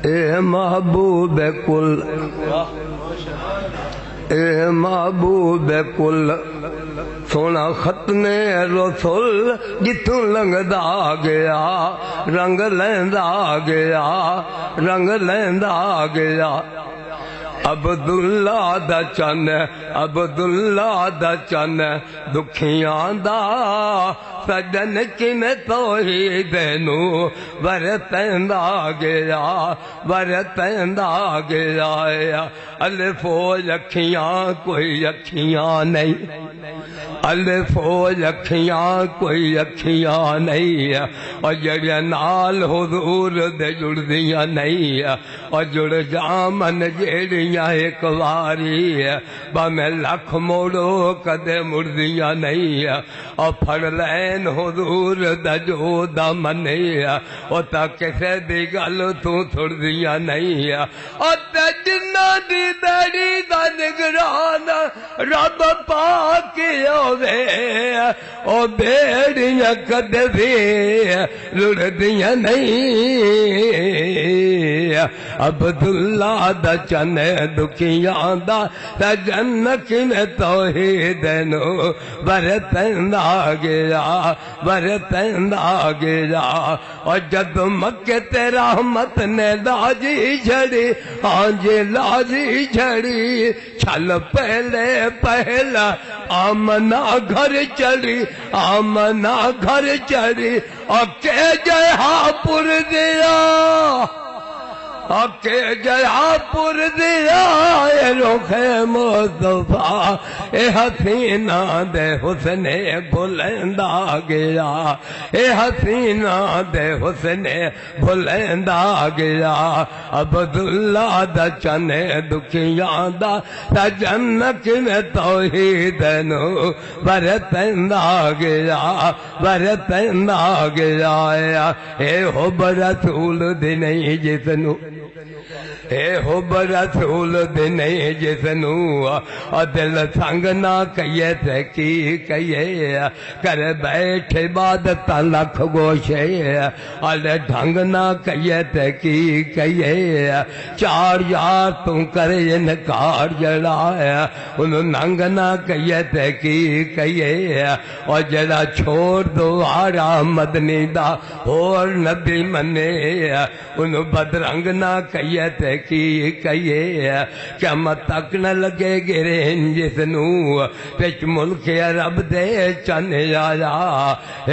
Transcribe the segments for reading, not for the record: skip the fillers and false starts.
اے محبوب کل اے محبوب کل سونا ختم رسول جتوں لنگدا گیا رنگ لیندا گیا رنگ لیندا گیا عبداللہ دا چن عبداللہ دا چن دکھیاں دا سجن کن توحید نو ورتندا گیا ورتندا گیا الف و اکھیاں کوئی اکھیاں نہیں الف و اکھیاں کوئی اکھیاں نہیں اور جڑیاں نال حضور دے جڑ دیاں نہیں اور جڑ جامن جیڑیاں ایک واری با میں لکھ موڑو کدے مردیاں نہیں اور پھڑ لین حضور دا جو دا منی اور تا کسے دی گل تو تھوڑ دیاں نہیں اور تا جنہ دی دڑی دا نگران رب پاک ہوئے اور بیڑیاں کدے بھی رڑ دیاں نہیں عبداللہ دا چن دکھیاں دا سجن کن توحید نو ورتندا گیا ورتندا گیا اور جد مکہ تے رحمت نے لاجی جھڑی ہاں جی لاجی جھڑی چھل پہلے پہلا آمنا گھر چڑی آمنا گھر چڑی اور کہ جہاں پر دیا آکے جہاں پر دیا اے رخ مصطفیٰ اے حسینہ دے حسن بلندا گیا اے حسینہ دے حسن بلندا گیا عبداللہ دا چن دکھیاں دا سجن کن توحید نو ورتندا گیا ورتندا گیا اے حب رسول دی نہیں جس نو اے حب رسول دی نہیں جس نو دل سنگ نہ کہیے تے کی کہیے کر بیٹھ عبادت لکھ گوشے اڑے ڈھنگ نہ کہیے تے کی کہیے چار یار تو کرے انکار جڑا انہوں ننگ نہ کہیے تے کی کہیے اور جڑا چھوڑ دو آرا مدنی دا اور نبی منے انہوں بدرنگ نہ کہیے تے کی کہیے قیامت تک نہ لگے گرے جس نو پچ ملک رب دے چن آیا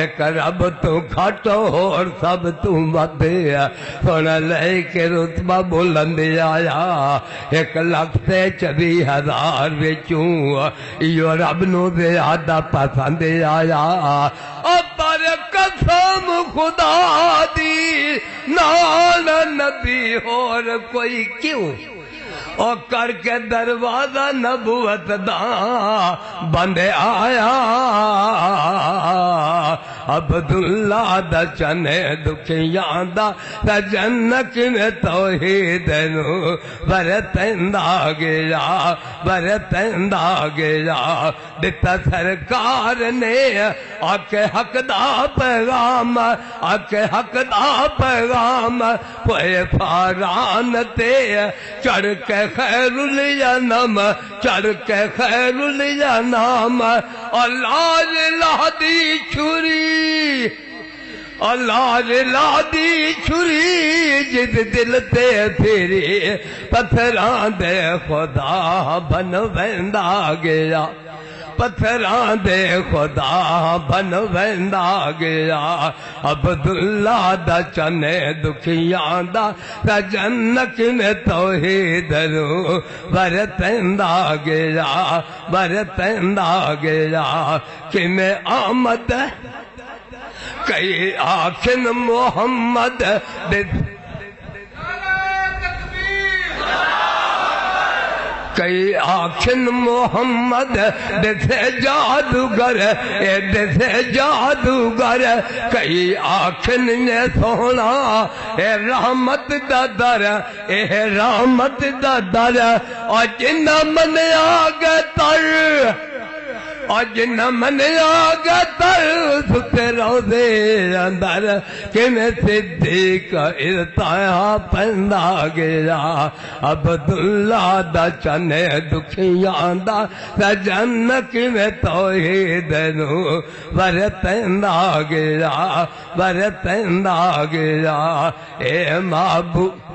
ایک رب تو کھٹو اور سب تو ود سونا لے کے رتبہ بلند آیا 1,24,000 وچوں یہ رب نو زیادہ پسند آیا پر قسم خدا دی نال نبی اور کوئی کیوں اور کر کے دروازہ نبوت دا بند آیا عبداللہ دا چن دکھیاں دا سجن کن توحید نو ورتندا گیا ورتندا گیا دتا سرکار نے آکے حق دا پیغام آکے حق دا پیغام کوئی فاران تے چڑھ کے خیر الانام چڑھ کے خیر الانام اللہ لہدی چھری اللہ لہدی چھری جد دل تے پھری پتھران دے خدا بن ویندا گیا پتھران دے خدا بن ویندا گیا عبداللہ دا چن دکھیاں دا سجن کن توحید نو ورتندا گیا ورتندا گیا کن آمد کئی آخن محمد کئی آخن محمد دسے جادوگر اے دسے جادوگر کئی آخن نے سونا اے رحمت دا در اے رحمت دا در اور جنہ من آگے تر اج نہ منیا گا تے روزے اندر کیویں صدیق ارتایا پیندا گیا عبداللہ دا چنے دکھیاں دا سجن کیویں توحید نو ورتیندا گیا اے محبوب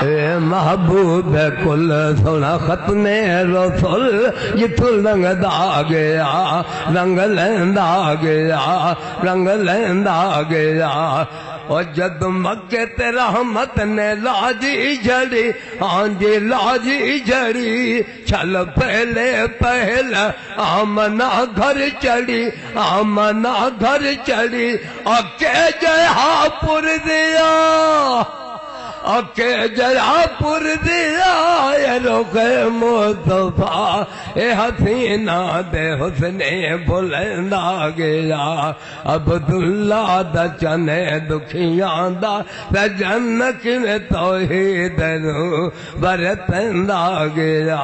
اے محبوب کل سونا ختم رسول جتوں لنگدا گیا رنگ لیندا گیا اور جد مکے تے رحمت نے لاجی جڑی ہاں جی لاجی جڑی چل پہلے آمنا گھر چڑی اکے جہا پور دیا اکے جہا پور دیا اے رخ مصطفیٰ اے حسینہ دے حسن بلندا گیا عبداللہ دا چنے دکھیاں دا سجن کیویں توحید نو ورتیندا گیا